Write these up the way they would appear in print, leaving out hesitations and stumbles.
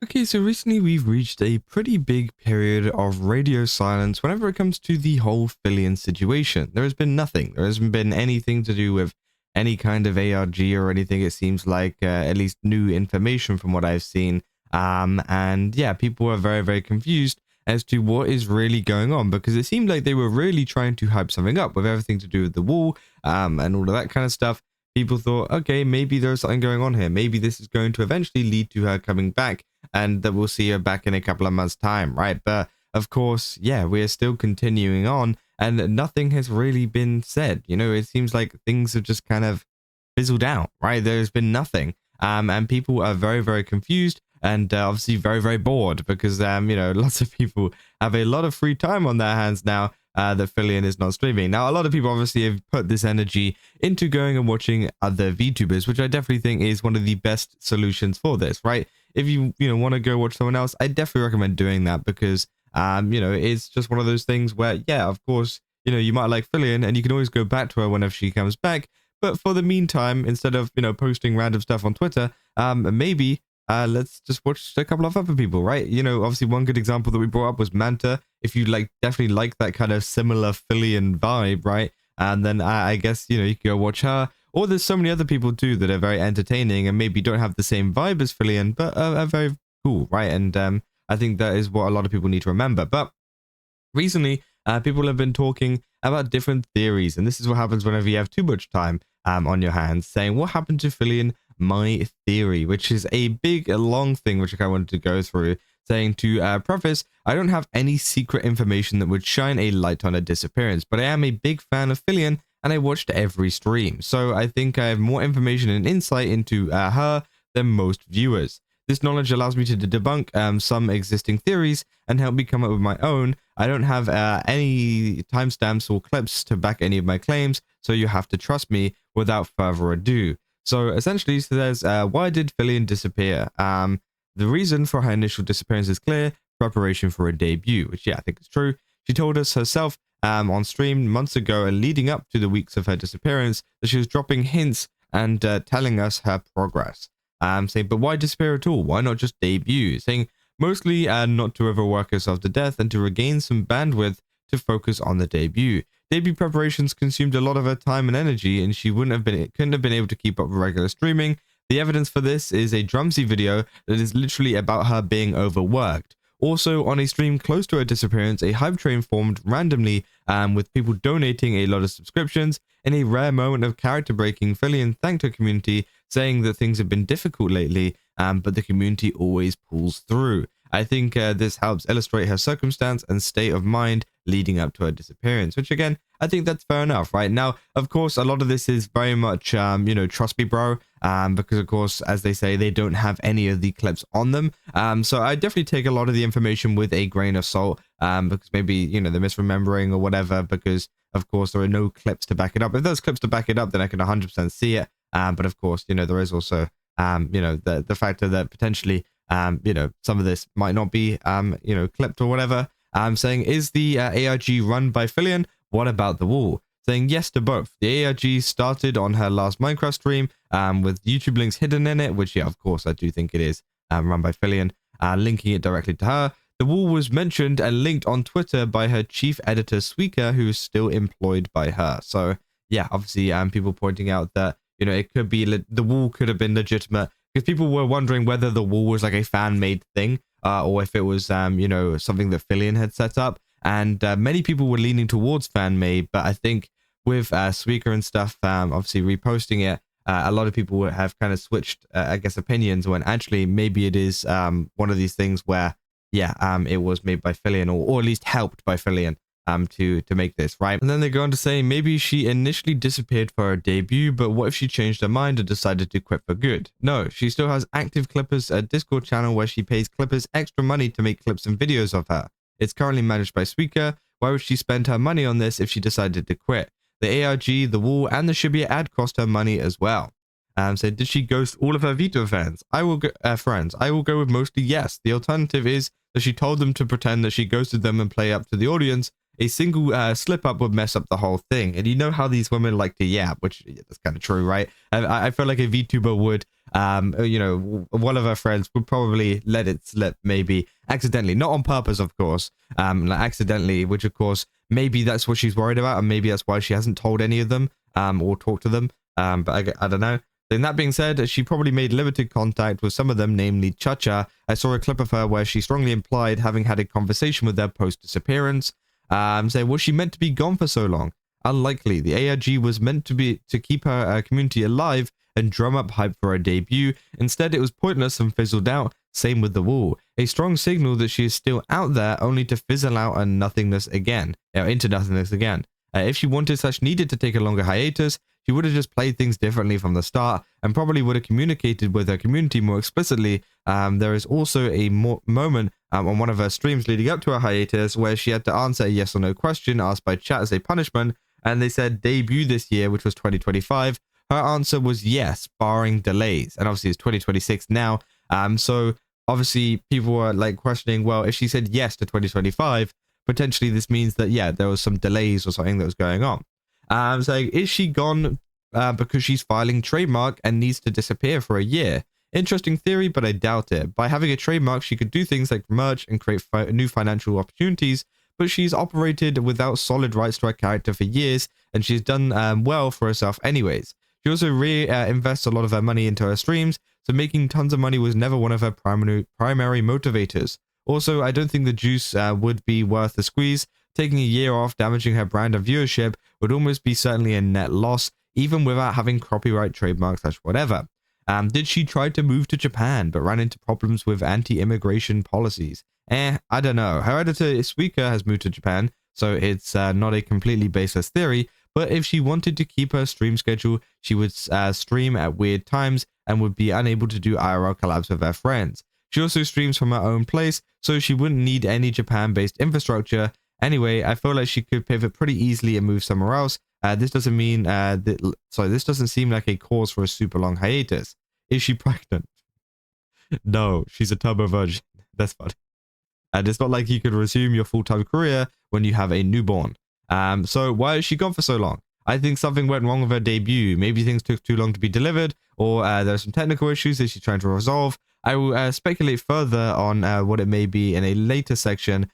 Okay, so recently we've reached a pretty big period of radio silence whenever it comes to the whole Filian situation. There has been nothing. There hasn't been anything to do with any kind of ARG or anything. It seems like at least new information from what I've seen. And yeah, people are very, very confused as to what is really going on because it seemed like they were really trying to hype something up with everything to do with the wall and all of that kind of stuff. People thought, okay, maybe there's something going on here. Maybe this is going to eventually lead to her coming back and that we'll see her back in a couple of months' time, right? But of course, yeah, we're still continuing on and nothing has really been said. You know, it seems like things have just kind of fizzled out, right? There's been nothing. And people are very, very confused and obviously very, very bored because, you know, lots of people have a lot of free time on their hands now that Filian is not streaming. Now, a lot of people obviously have put this energy into going and watching other VTubers, which I definitely think is one of the best solutions for this, right? If you want to go watch someone else, I definitely recommend doing that because it's just one of those things where, yeah, of course, you might like Filian and you can always go back to her whenever she comes back. But for the meantime, instead of posting random stuff on Twitter, maybe let's just watch a couple of other people, right? Obviously one good example that we brought up was Manta. If you definitely like that kind of similar Filian vibe, right? And then I guess you can go watch her. Or there's so many other people too that are very entertaining and maybe don't have the same vibe as Filian, but are very cool, right? And I think that is what a lot of people need to remember. But recently, people have been talking about different theories, and this is what happens whenever you have too much time on your hands, saying, what happened to Filian? My theory, which is a big, long thing, which I wanted to go through, saying to preface, I don't have any secret information that would shine a light on her disappearance, but I am a big fan of Filian, and I watched every stream, so I think I have more information and insight into her than most viewers. This knowledge allows me to debunk some existing theories and help me come up with my own. I don't have any timestamps or clips to back any of my claims, so you have to trust me without further ado. So essentially, it says, why did Filian disappear? The reason for her initial disappearance is clear, preparation for a debut, which, yeah, I think is true. She told us herself on stream months ago and leading up to the weeks of her disappearance that she was dropping hints and telling us her progress. Saying, but why disappear at all? Why not just debut? Saying, mostly not to overwork herself to death and to regain some bandwidth to focus on the debut. Debut preparations consumed a lot of her time and energy, and she couldn't have been able to keep up with regular streaming. The evidence for this is a Drumsy video that is literally about her being overworked. Also, on a stream close to her disappearance, a hype train formed randomly with people donating a lot of subscriptions. In a rare moment of character breaking, Filian thanked her community, saying that things have been difficult lately, but the community always pulls through. I think this helps illustrate her circumstance and state of mind leading up to her disappearance, which again, I think that's fair enough, right? Now, of course, a lot of this is very much, trust me, bro, because of course, as they say, they don't have any of the clips on them. So I definitely take a lot of the information with a grain of salt, because maybe, they're misremembering or whatever, because of course, there are no clips to back it up. If there's clips to back it up, then I can 100% see it. But of course, there is also, the factor that potentially, some of this might not be, clipped or whatever. Saying, is the ARG run by Filian? What about the wall? Saying yes to both. The ARG started on her last Minecraft stream, with YouTube links hidden in it, which, yeah, of course, I do think it is run by Filian, linking it directly to her. The wall was mentioned and linked on Twitter by her chief editor, Sweaker, who is still employed by her. So, yeah, obviously, people pointing out that, it could be, the wall could have been legitimate, because people were wondering whether the wall was like a fan-made thing, or if it was, something that Filian had set up. And many people were leaning towards fan-made, but I think with Sweaker and stuff, obviously reposting it, a lot of people have kind of switched, I guess, opinions when actually maybe it is one of these things where, yeah, it was made by Filian, or at least helped by Filian to make this, right? And then they go on to say maybe she initially disappeared for her debut, but what if she changed her mind and decided to quit for good? No, she still has active Clippers, a Discord channel where she pays Clippers extra money to make clips and videos of her. It's currently managed by Sweaker. Why would she spend her money on this if she decided to quit? The ARG, the wall, and the Shibuya ad cost her money as well. So did she ghost all of her VTuber fans? I will go with mostly yes. The alternative is that she told them to pretend that she ghosted them and play up to the audience. A single slip up would mess up the whole thing. And you know how these women like to yap, which is kind of true, right? I feel like a VTuber would You know, one of her friends would probably let it slip, maybe accidentally, not on purpose, of course, like accidentally, which of course, maybe that's what she's worried about, and maybe that's why she hasn't told any of them, or talked to them, but I don't know. Then that being said, she probably made limited contact with some of them, namely Chacha. I saw a clip of her where she strongly implied having had a conversation with her post-disappearance, saying, was she meant to be gone for so long? Unlikely. The ARG was meant to keep her community alive and drum up hype for her debut. Instead, it was pointless and fizzled out. Same with the wall. A strong signal that she is still out there, only to fizzle out and nothingness again. Into nothingness again. If she needed to take a longer hiatus, she would have just played things differently from the start and probably would have communicated with her community more explicitly. There is also a moment on one of her streams leading up to her hiatus where she had to answer a yes or no question asked by chat as a punishment, and they said debut this year, which was 2025. Her answer was yes, barring delays, and obviously it's 2026 now. So obviously people were like questioning, well, if she said yes to 2025, potentially this means that, yeah, there was some delays or something that was going on. Saying, is she gone because she's filing trademark and needs to disappear for a year? Interesting theory, but I doubt it. By having a trademark, she could do things like merch and create new financial opportunities, but she's operated without solid rights to her character for years, and she's done well for herself anyways. She also invests a lot of her money into her streams, so making tons of money was never one of her primary motivators. Also, I don't think the juice would be worth the squeeze. Taking a year off, damaging her brand and viewership would almost be certainly a net loss, even without having copyright, trademarks, whatever. Did she try to move to Japan, but ran into problems with anti-immigration policies? I don't know. Her editor, Suika, has moved to Japan, so it's not a completely baseless theory, but if she wanted to keep her stream schedule, she would stream at weird times and would be unable to do IRL collabs with her friends. She also streams from her own place, so she wouldn't need any Japan-based infrastructure. Anyway, I feel like she could pivot pretty easily and move somewhere else. This doesn't seem like a cause for a super long hiatus. Is she pregnant? No, she's a turbo virgin. That's funny. And it's not like you could resume your full-time career when you have a newborn. So why is she gone for so long? I think something went wrong with her debut. Maybe things took too long to be delivered, or there are some technical issues that she's trying to resolve. I will speculate further on what it may be in a later section.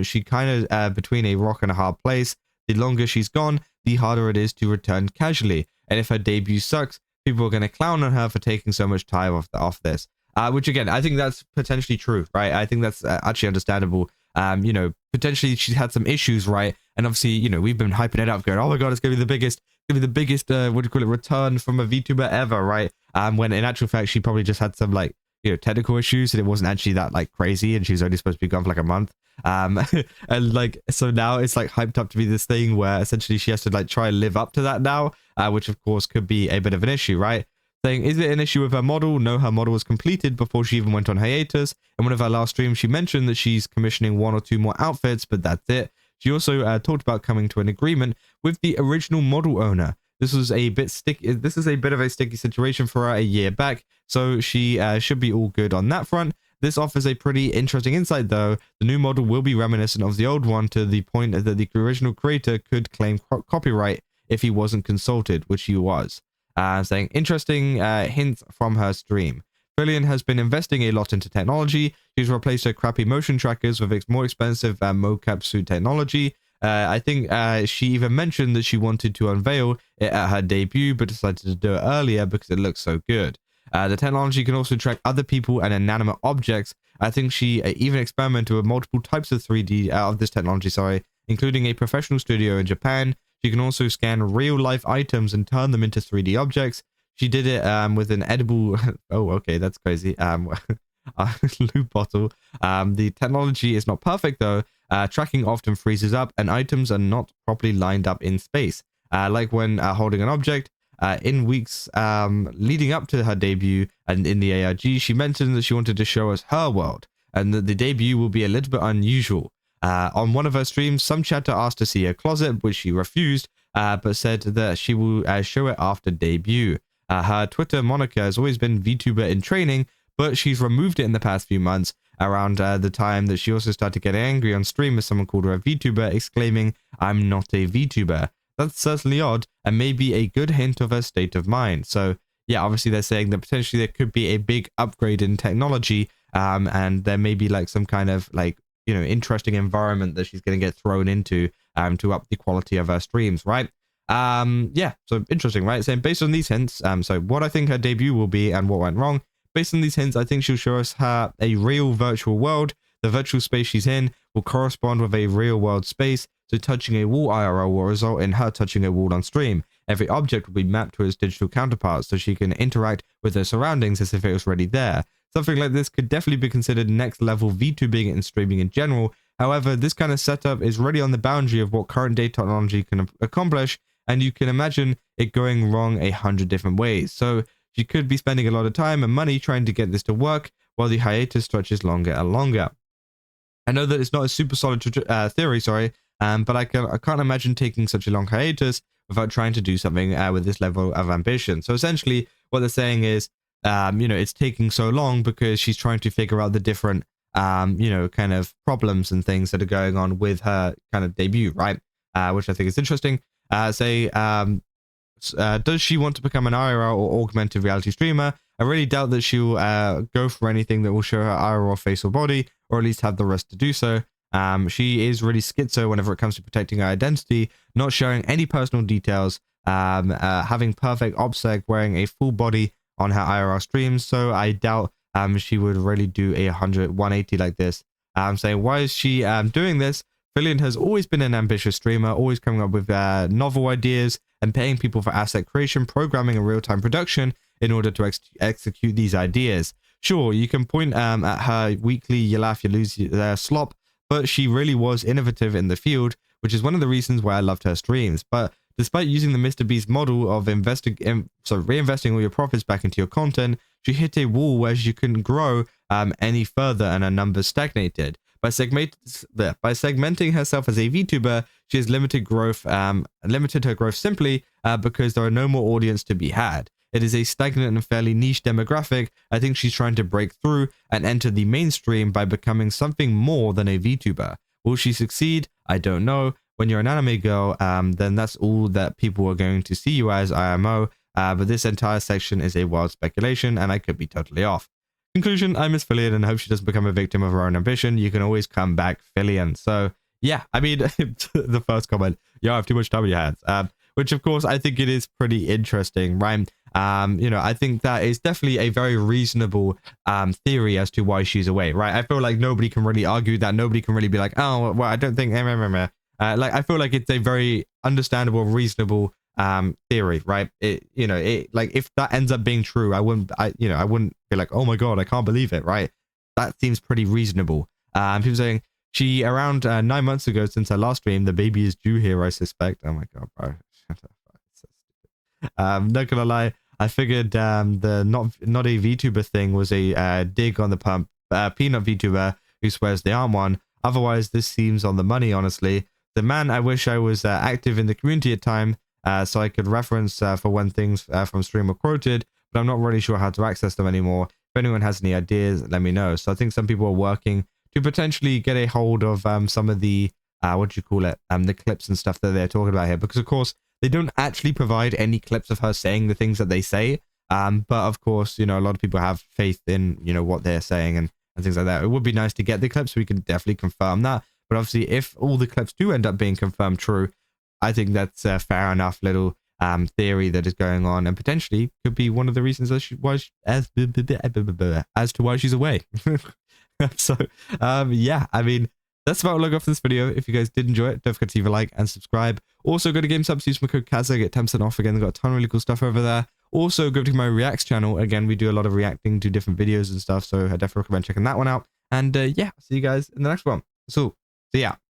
She kind of between a rock and a hard place. The longer she's gone, the harder it is to return casually. And if her debut sucks, people are going to clown on her for taking so much time off this. Which again, I think that's potentially true, right? I think that's actually understandable. You know, potentially she's had some issues, right? And obviously, you know, we've been hyping it up, going, oh my god, it's gonna be the biggest, what do you call it, return from a VTuber ever, right? When in actual fact, she probably just had some like, you know, technical issues, and it wasn't actually that like crazy, and she was only supposed to be gone for like a month. And like, so now it's like hyped up to be this thing where essentially she has to like try and live up to that now, which of course could be a bit of an issue, right? Saying, is it an issue with her model? No, her model was completed before she even went on hiatus. In one of her last streams, she mentioned that she's commissioning 1 or 2 more outfits, but that's it. She also talked about coming to an agreement with the original model owner. This was a bit sticky. This is a bit of a sticky situation for her a year back, so she should be all good on that front. This offers a pretty interesting insight, though. The new model will be reminiscent of the old one to the point that the original creator could claim copyright if he wasn't consulted, which he was. Saying, interesting hint from her stream. Filian has been investing a lot into technology. She's replaced her crappy motion trackers with more expensive mocap suit technology. I think she even mentioned that she wanted to unveil it at her debut, but decided to do it earlier because it looks so good. The technology can also track other people and inanimate objects. I think she even experimented with multiple types of 3D of this technology, including a professional studio in Japan. She can also scan real-life items and turn them into 3D objects. She did it with an edible... oh, okay, that's crazy. Loop bottle. The technology is not perfect, though. Tracking often freezes up, and items are not properly lined up in space. Like when holding an object. In weeks leading up to her debut and in the ARG, she mentioned that she wanted to show us her world, and that the debut will be a little bit unusual. On one of her streams, some chatter asked to see her closet, which she refused, but said that she will show it after debut. Her Twitter moniker has always been VTuber in training, but she's removed it in the past few months, around the time that she also started getting angry on stream as someone called her a VTuber, exclaiming, "I'm not a VTuber." That's certainly odd, and maybe a good hint of her state of mind. So, yeah, obviously they're saying that potentially there could be a big upgrade in technology, and there may be like some kind of like, you know, interesting environment that she's going to get thrown into to up the quality of her streams, right? Yeah, so interesting, right? Saying based on these hints, so what I think her debut will be and what went wrong. Based on these hints, I think she'll show us a real virtual world. The virtual space she's in will correspond with a real world space, so touching a wall IRL will result in her touching a wall on stream. Every object will be mapped to its digital counterpart, so she can interact with her surroundings as if it was already there. Something like this could definitely be considered next level VTubing and streaming in general. However, this kind of setup is really on the boundary of what current day technology can accomplish, and you can imagine it going wrong 100 different ways. So she could be spending a lot of time and money trying to get this to work, while the hiatus stretches longer and longer. I know that it's not a super solid theory, but I can't imagine taking such a long hiatus without trying to do something with this level of ambition. So essentially, what they're saying is, you know, it's taking so long because she's trying to figure out the different, you know, kind of problems and things that are going on with her kind of debut, right? Which I think is interesting. Does she want to become an IRL or augmented reality streamer? I really doubt that she'll go for anything that will show her IRL face or body, or at least have the rest to do so. She is really schizo whenever it comes to protecting her identity, not showing any personal details, having perfect OPSEC, wearing a full body on her IRL streams, so I doubt she would really do a 180 like this. Saying, why is she doing this? Filian has always been an ambitious streamer, always coming up with novel ideas and paying people for asset creation, programming, and real-time production in order to execute these ideas. Sure, you can point at her weekly you laugh, you lose slop, but she really was innovative in the field, which is one of the reasons why I loved her streams. But despite using the Mr. Beast model of reinvesting all your profits back into your content, she hit a wall where she couldn't grow any further and her numbers stagnated. By segmenting herself as a VTuber, she has limited her growth simply because there are no more audience to be had. It is a stagnant and fairly niche demographic. I think she's trying to break through and enter the mainstream by becoming something more than a VTuber. Will she succeed? I don't know. When you're an anime girl, then that's all that people are going to see you as, IMO. But this entire section is a wild speculation, and I could be totally off. Conclusion, I miss Filian and hope she doesn't become a victim of her own ambition. You can always come back, Filian. So, yeah, I mean, the first comment, you have too much time on your hands. Which, of course, I think it is pretty interesting, right? You know, I think that is definitely a very reasonable theory as to why she's away, right? I feel like nobody can really argue that. Nobody can really be like, oh, well, I don't think... like, I feel like it's a very understandable, reasonable theory, right? Like, if that ends up being true, I wouldn't be like, oh my god, I can't believe it, right? That seems pretty reasonable. People saying she around 9 months ago since her last stream, the baby is due here, I suspect. Oh my god, bro, shut up. So stupid. Not gonna lie, I figured the not a VTuber thing was a dig on the peanut VTuber who swears they aren't one. Otherwise, this seems on the money, honestly. The man, I wish I was active in the community at time, so I could reference for when things from stream were quoted, but I'm not really sure how to access them anymore. If anyone has any ideas, let me know. So I think some people are working to potentially get a hold of some of the, the clips and stuff that they're talking about here, because of course, they don't actually provide any clips of her saying the things that they say, but of course, you know, a lot of people have faith in, you know, what they're saying and things like that. It would be nice to get the clips so we can definitely confirm that. But obviously, if all the clips do end up being confirmed true, I think that's a fair enough little theory that is going on, and potentially could be one of the reasons as to why she's away. So, yeah, I mean, that's about all I got for this video. If you guys did enjoy it, don't forget to leave a like and subscribe. Also, go to GameSubs, use my code Kazza, get 10% off again. They've got a ton of really cool stuff over there. Also, go to my Reacts channel. Again, we do a lot of reacting to different videos and stuff, so I definitely recommend checking that one out. And yeah, see you guys in the next one. So, see ya.